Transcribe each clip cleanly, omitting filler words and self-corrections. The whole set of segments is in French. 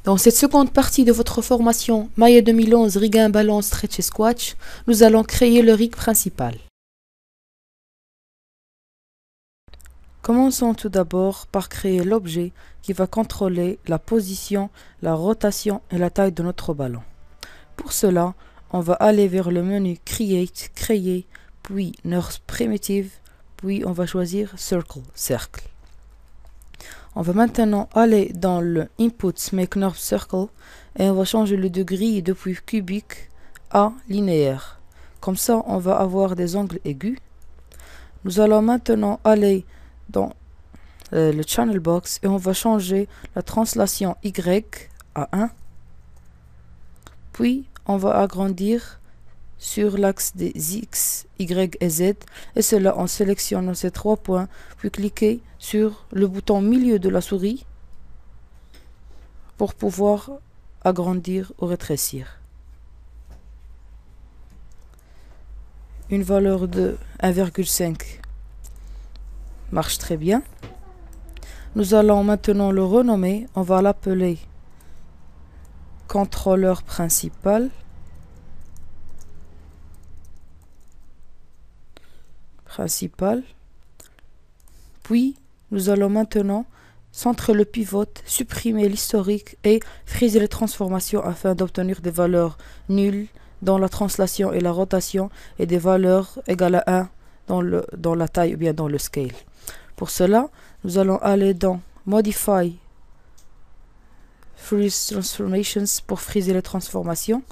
Dans cette seconde partie de votre formation Maya 2011 Rig 1 Ballon Stretch et Squatch, nous allons créer le rig principal. Commençons tout d'abord par créer l'objet qui va contrôler la position, la rotation et la taille de notre ballon. Pour cela, on va aller vers le menu Create, Créer, puis Nerf Primitive, puis on va choisir Circle, Cercle. On va maintenant aller dans le Input Make Nerf Circle et on va changer le degré depuis cubique à linéaire. Comme ça, on va avoir des angles aigus. Nous allons maintenant aller dans le Channel Box et on va changer la translation Y à 1. Puis, on va agrandir sur l'axe des X, Y et Z, et cela en sélectionnant ces 3 points, puis cliquez sur le bouton milieu de la souris pour pouvoir agrandir ou rétrécir. Une valeur de 1,5 marche très bien. Nous allons maintenant le renommer, on va l'appeler contrôleur principal. Puis nous allons maintenant centrer le pivot, supprimer l'historique et friser les transformations afin d'obtenir des valeurs nulles dans la translation et la rotation et des valeurs égales à 1 dans la taille ou bien dans le scale. Pour cela, nous allons aller dans Modify Freeze Transformations pour friser les transformations.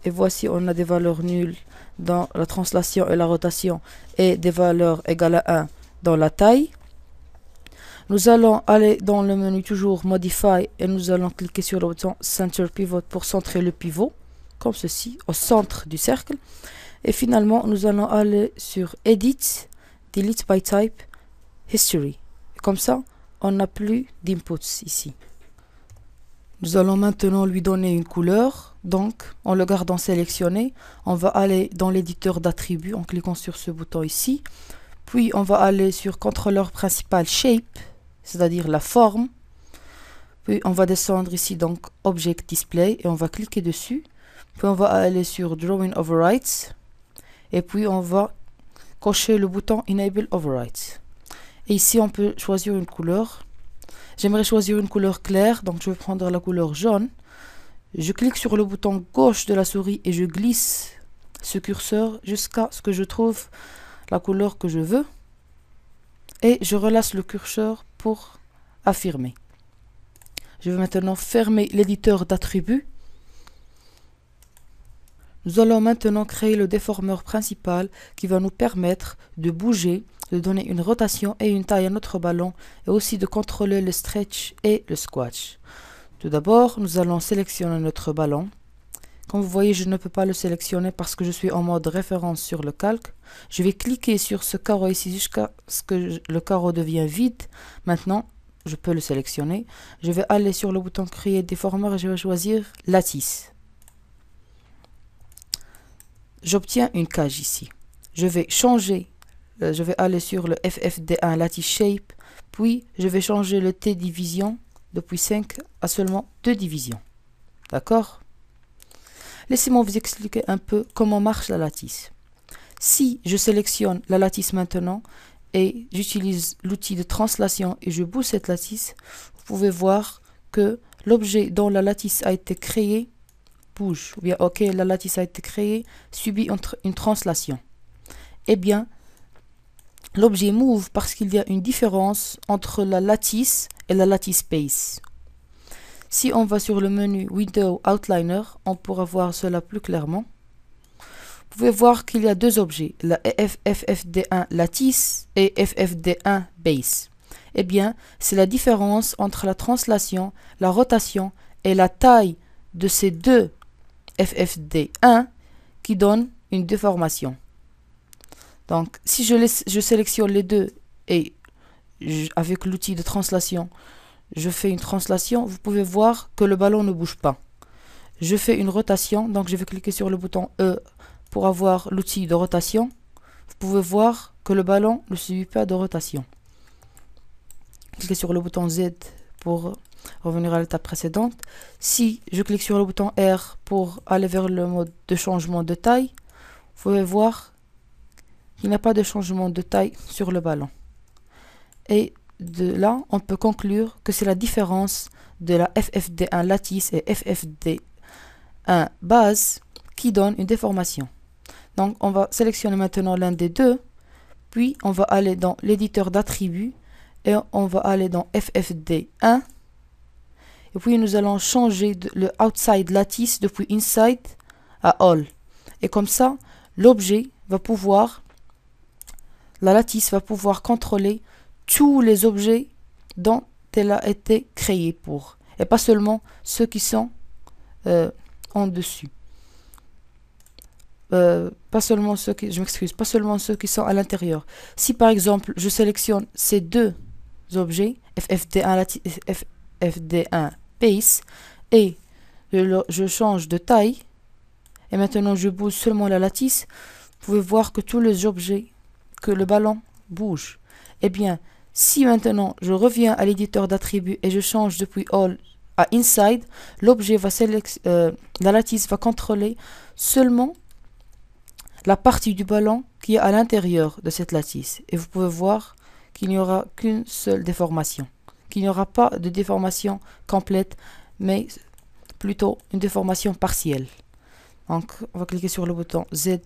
Et voici, on a des valeurs nulles dans la translation et la rotation et des valeurs égales à 1 dans la taille. Nous allons aller dans le menu toujours Modify et nous allons cliquer sur le bouton Center Pivot pour centrer le pivot, comme ceci, au centre du cercle. Et finalement, nous allons aller sur Edit, Delete by Type, History. Et comme ça, on n'a plus d'inputs ici. Nous allons maintenant lui donner une couleur, donc en le gardant sélectionné, on va aller dans l'éditeur d'attributs en cliquant sur ce bouton ici, puis on va aller sur contrôleur principal Shape, c'est-à-dire la forme, puis on va descendre ici donc Object Display et on va cliquer dessus, puis on va aller sur Drawing Overrides, et puis on va cocher le bouton Enable Overrides. Et ici on peut choisir une couleur. J'aimerais choisir une couleur claire, donc je vais prendre la couleur jaune. Je clique sur le bouton gauche de la souris et je glisse ce curseur jusqu'à ce que je trouve la couleur que je veux. Et je relâche le curseur pour affirmer. Je vais maintenant fermer l'éditeur d'attributs. Nous allons maintenant créer le déformeur principal qui va nous permettre de bouger, de donner une rotation et une taille à notre ballon et aussi de contrôler le stretch et le squash. Tout d'abord, nous allons sélectionner notre ballon. Comme vous voyez, je ne peux pas le sélectionner parce que je suis en mode référence sur le calque. Je vais cliquer sur ce carreau ici jusqu'à ce que le carreau devienne vide. Maintenant, je peux le sélectionner. Je vais aller sur le bouton Créer déformeur et je vais choisir Lattice. J'obtiens une cage ici. Je vais changer, je vais aller sur le FFD1 Lattice Shape, puis je vais changer le T division depuis 5 à seulement 2 divisions. D'accord? Laissez-moi vous expliquer un peu comment marche la lattice. Si je sélectionne la lattice maintenant et j'utilise l'outil de translation et je bouge cette lattice, vous pouvez voir que l'objet dont la lattice a été créée bouge, ou bien ok, la lattice a été créée, subit une translation. Eh bien, l'objet move parce qu'il y a une différence entre la lattice et la lattice base. Si on va sur le menu Window Outliner, on pourra voir cela plus clairement. Vous pouvez voir qu'il y a deux objets, la FFD1 lattice et FFD1 base. Eh bien, c'est la différence entre la translation, la rotation et la taille de ces deux FFD1 qui donne une déformation. Donc, si je sélectionne les deux et avec l'outil de translation, je fais une translation, vous pouvez voir que le ballon ne bouge pas. Je fais une rotation, donc je vais cliquer sur le bouton E pour avoir l'outil de rotation. Vous pouvez voir que le ballon ne subit pas de rotation. Cliquez sur le bouton Z pour revenir à l'étape précédente. Si je clique sur le bouton R pour aller vers le mode de changement de taille, vous pouvez voir qu'il n'y a pas de changement de taille sur le ballon. Et de là, on peut conclure que c'est la différence de la FFD1 lattice et FFD1 base qui donne une déformation. Donc on va sélectionner maintenant l'un des deux, puis on va aller dans l'éditeur d'attributs et on va aller dans FFD1, et puis nous allons changer le outside lattice depuis inside à all, et comme ça l'objet va pouvoir, la lattice va pouvoir contrôler tous les objets dont elle a été créée pour, et pas seulement ceux qui sont en dessus. Pas seulement ceux qui, je m'excuse, pas seulement ceux qui sont à l'intérieur. Si par exemple je sélectionne ces deux objets, FFD1 base, et je change de taille, et maintenant je bouge seulement la lattice, vous pouvez voir que tous les objets, que le ballon bouge. Eh bien, si maintenant je reviens à l'éditeur d'attributs et je change depuis all à inside, l'objet va la lattice va contrôler seulement la partie du ballon qui est à l'intérieur de cette lattice. Et vous pouvez voir qu'il n'y aura qu'une seule déformation, qu'il n'y aura pas de déformation complète, mais plutôt une déformation partielle. Donc on va cliquer sur le bouton Z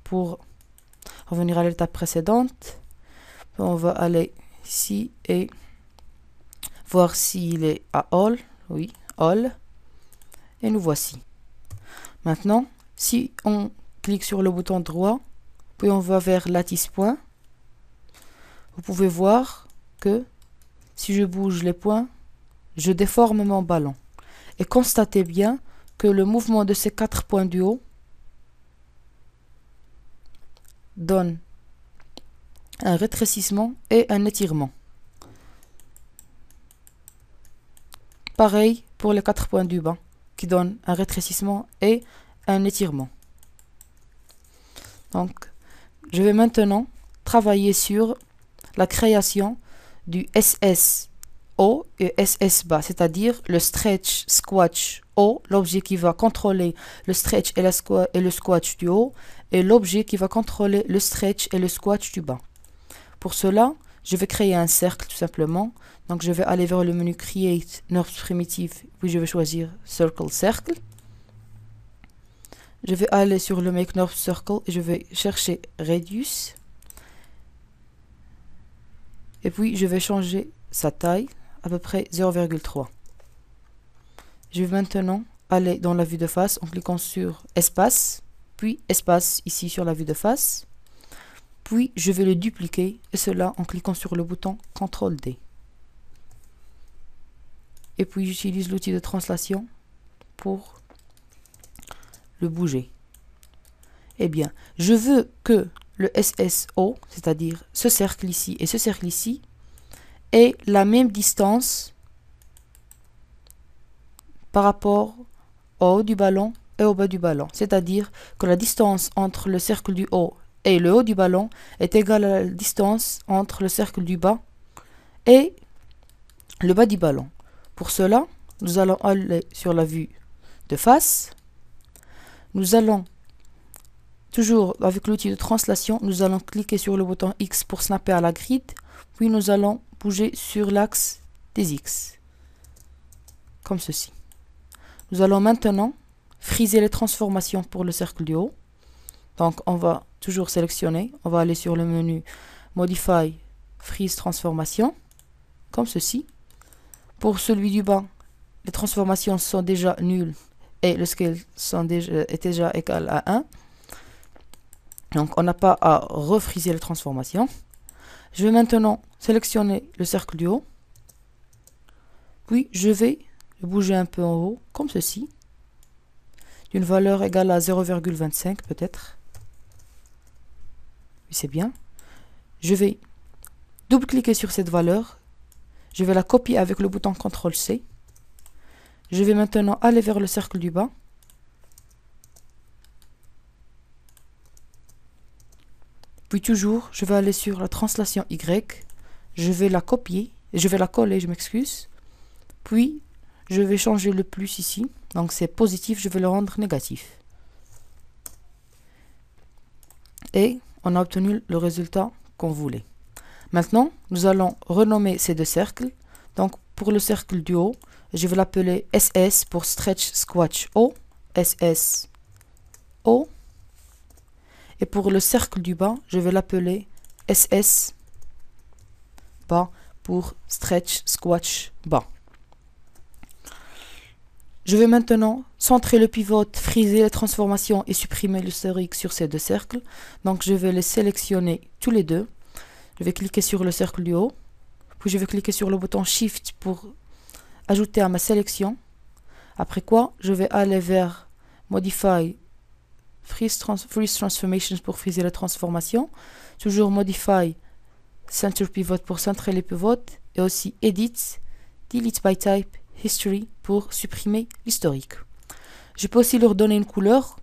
pour revenir à l'étape précédente. On va aller ici et voir s'il est à all. Oui, all. Et nous voici. Maintenant, si on clique sur le bouton droit, puis on va vers lattice point, vous pouvez voir que si je bouge les points, je déforme mon ballon. Et constatez bien que le mouvement de ces 4 points du haut donne un rétrécissement et un étirement. Pareil pour les 4 points du bas, qui donnent un rétrécissement et un étirement. Donc, je vais maintenant travailler sur la création du SSO et SS bas, c'est-à-dire le stretch squash haut, l'objet qui va contrôler le stretch et le squash du haut, et l'objet qui va contrôler le stretch et le squash du bas. Pour cela, je vais créer un cercle tout simplement. Donc je vais aller vers le menu Create NURBS Primitive, puis je vais choisir Circle Circle. Je vais aller sur le Make NURBS Circle et je vais chercher Radius. Et puis je vais changer sa taille à peu près 0,3. Je vais maintenant aller dans la vue de face en cliquant sur Espace, puis Espace ici sur la vue de face. Puis je vais le dupliquer, et cela en cliquant sur le bouton CTRL D. Et puis j'utilise l'outil de translation pour le bouger. Eh bien, je veux que le SSO, c'est-à-dire ce cercle ici et ce cercle ici, ait la même distance par rapport au haut du ballon et au bas du ballon. C'est-à-dire que la distance entre le cercle du haut et le haut du ballon est égale à la distance entre le cercle du bas et le bas du ballon. Pour cela, nous allons aller sur la vue de face. Nous allons, toujours avec l'outil de translation, nous allons cliquer sur le bouton X pour snapper à la grid, puis nous allons bouger sur l'axe des X, comme ceci. Nous allons maintenant friser les transformations pour le cercle du haut. Donc on va toujours sélectionner, on va aller sur le menu Modify, Freeze Transformation, comme ceci. Pour celui du bas, les transformations sont déjà nulles et le scale est déjà égal à 1. Donc on n'a pas à refriser les transformations. Je vais maintenant sélectionner le cercle du haut. Puis je vais le bouger un peu en haut, comme ceci, d'une valeur égale à 0,25 peut-être. C'est bien. Je vais double-cliquer sur cette valeur. Je vais la copier avec le bouton CTRL-C. Je vais maintenant aller vers le cercle du bas. Puis toujours, je vais aller sur la translation Y. Je vais la copier. Je vais la coller, je m'excuse. Puis, je vais changer le plus ici. Donc, c'est positif, je vais le rendre négatif. Et on a obtenu le résultat qu'on voulait. Maintenant, nous allons renommer ces deux cercles. Donc, pour le cercle du haut, je vais l'appeler SS pour Stretch Squatch O. SS O. Et pour le cercle du bas, je vais l'appeler SS bas pour Stretch Squatch bas. Je vais maintenant centrer le pivot, friser les transformations et supprimer l'historique sur ces deux cercles. Donc je vais les sélectionner tous les deux. Je vais cliquer sur le cercle du haut. Puis je vais cliquer sur le bouton Shift pour ajouter à ma sélection. Après quoi, je vais aller vers Modify Freeze Transformations pour friser les transformations. Toujours Modify Center Pivot pour centrer les pivots. Et aussi Edit, Delete by Type, History pour supprimer l'historique. Je peux aussi leur donner une couleur.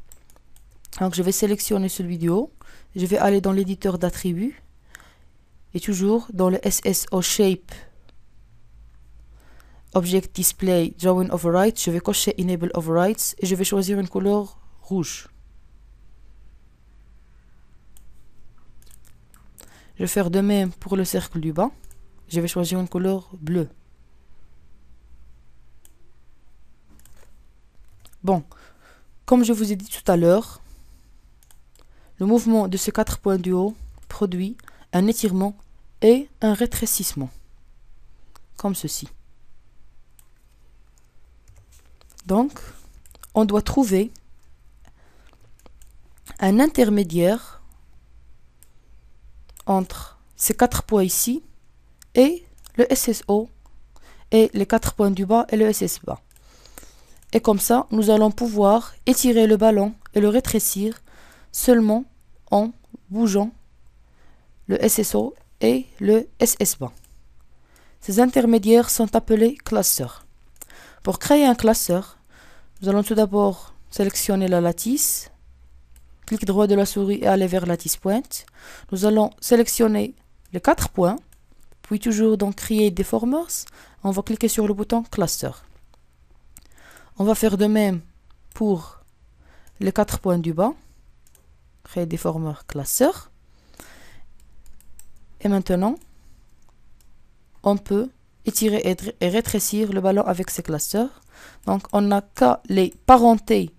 Donc je vais sélectionner celui du haut. Je vais aller dans l'éditeur d'attributs. Et toujours dans le SSO Shape Object Display Drawing Override, je vais cocher Enable Overrides et je vais choisir une couleur rouge. Je vais faire de même pour le cercle du bas. Je vais choisir une couleur bleue. Bon, comme je vous ai dit tout à l'heure, le mouvement de ces 4 points du haut produit un étirement et un rétrécissement, comme ceci. Donc, on doit trouver un intermédiaire entre ces 4 points ici et le SSO et les 4 points du bas et le SS bas. Et comme ça, nous allons pouvoir étirer le ballon et le rétrécir seulement en bougeant le SSO et le SS bas. Ces intermédiaires sont appelés clusters. Pour créer un cluster, nous allons tout d'abord sélectionner la lattice, clic droit de la souris et aller vers lattice pointe. Nous allons sélectionner les 4 points, puis toujours dans Create Deformers, on va cliquer sur le bouton Cluster. On va faire de même pour les 4 points du bas, Create Deformer Cluster. Et maintenant, on peut étirer et rétrécir le ballon avec ces clusters. Donc, on n'a qu'à les parenter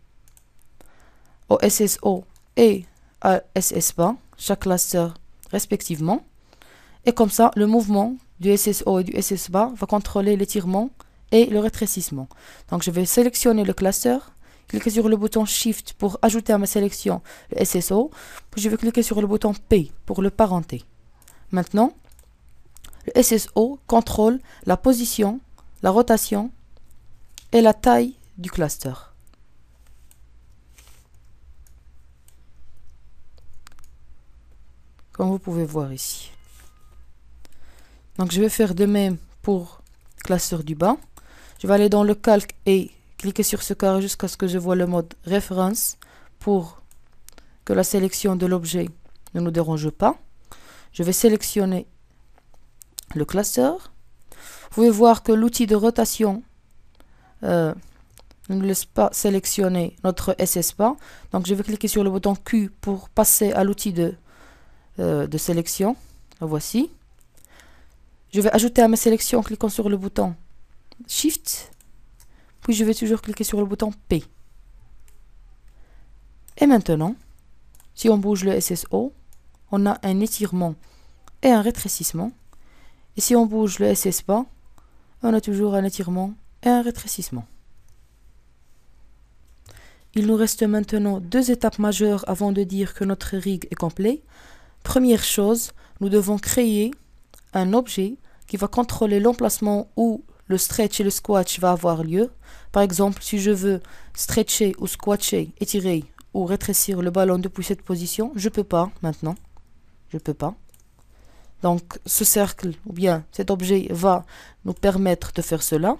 au SSO et à SS bas, chaque cluster respectivement. Et comme ça, le mouvement du SSO et du SS bas va contrôler l'étirement et le rétrécissement. Donc, je vais sélectionner le cluster, cliquer sur le bouton Shift pour ajouter à ma sélection le SSO, puis je vais cliquer sur le bouton P pour le parenter. Maintenant, le SSO contrôle la position, la rotation et la taille du cluster. Comme vous pouvez voir ici. Donc je vais faire de même pour le cluster du bas. Je vais aller dans le calque et cliquer sur ce carré jusqu'à ce que je vois le mode référence pour que la sélection de l'objet ne nous dérange pas. Je vais sélectionner le cluster. Vous pouvez voir que l'outil de rotation ne nous laisse pas sélectionner notre SS bas. Donc je vais cliquer sur le bouton Q pour passer à l'outil de sélection. Le voici. Je vais ajouter à ma sélection en cliquant sur le bouton Shift. Puis je vais toujours cliquer sur le bouton P. Et maintenant, si on bouge le SSO, on a un étirement et un rétrécissement. Et si on bouge le SS bas, on a toujours un étirement et un rétrécissement. Il nous reste maintenant 2 étapes majeures avant de dire que notre rig est complet. Première chose, nous devons créer un objet qui va contrôler l'emplacement où le stretch et le squash va avoir lieu. Par exemple, si je veux stretcher ou squatcher, étirer ou rétrécir le ballon depuis cette position, je ne peux pas maintenant. Je ne peux pas. Donc ce cercle ou bien cet objet va nous permettre de faire cela.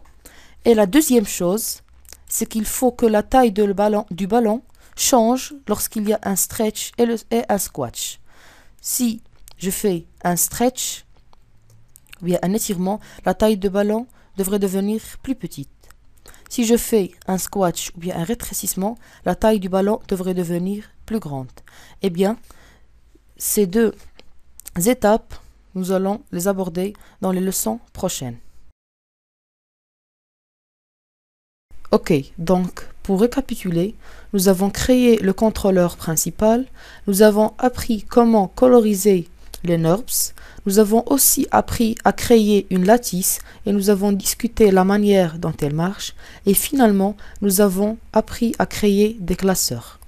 Et la deuxième chose, c'est qu'il faut que la taille du ballon change lorsqu'il y a un stretch et un squash. Si je fais un stretch ou bien un étirement, la taille du ballon devrait devenir plus petite. Si je fais un squash ou bien un rétrécissement, la taille du ballon devrait devenir plus grande. Eh bien, ces deux étapes, nous allons les aborder dans les leçons prochaines. Ok, donc pour récapituler, nous avons créé le contrôleur principal, nous avons appris comment coloriser les NURBS, nous avons aussi appris à créer une lattice et nous avons discuté la manière dont elle marche et finalement nous avons appris à créer des classeurs.